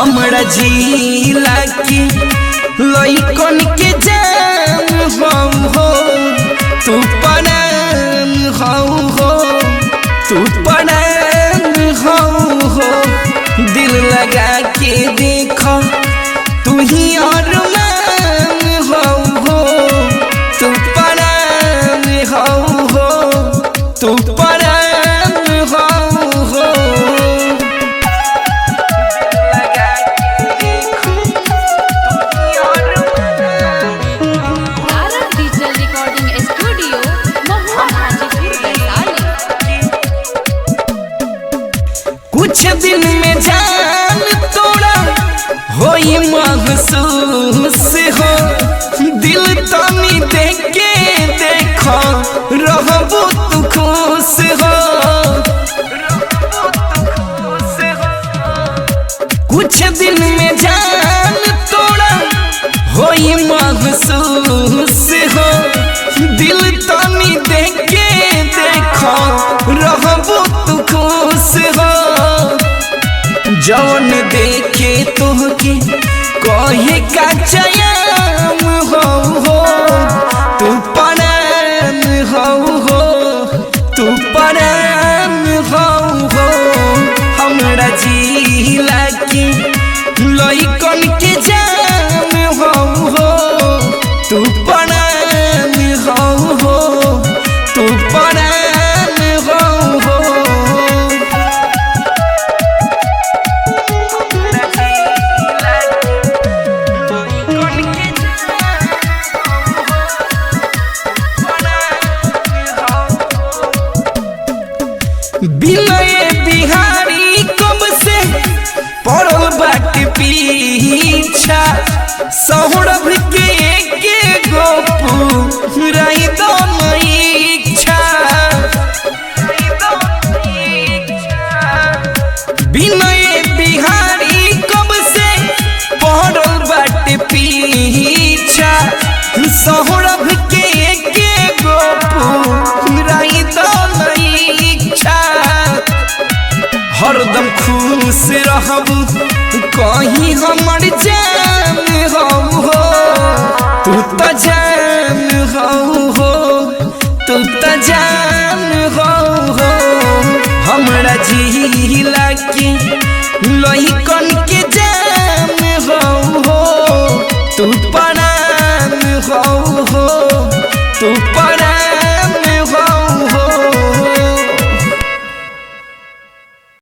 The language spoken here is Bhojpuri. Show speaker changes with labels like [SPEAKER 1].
[SPEAKER 1] हमरा जिला की लइकन के जान हो तू परान हो तू परान हो दिल लगा के देखो तू ही अरमान हो तू परान हो तू परान हो कुछ दिन में जान तोड़ा होई महसूस हो दिल तनी देख के देखो रहबू तू खुश हो कुछ दिन में जान तोड़ा होई महसूस हो दिल तनी देख के देखो रहबू तू खुश हो जौन देखे तुहके कहे का चयाम हो तू परान हो तू परान हो हमरा जिला की लइकन के जान हो तू परान हो तू परान हो विनय बिहारी कब से पड़ल बाट पीछा सौरभ के गोपू रही दो इच्छा विनय बिहारी कब से पड़ल बाट पीछा सौरभ के गोपू रही दो हरदम खुश रहबू कहीं हमर जान हो तू तो जान हो तू तो जान हो हमरा जिला की लइकन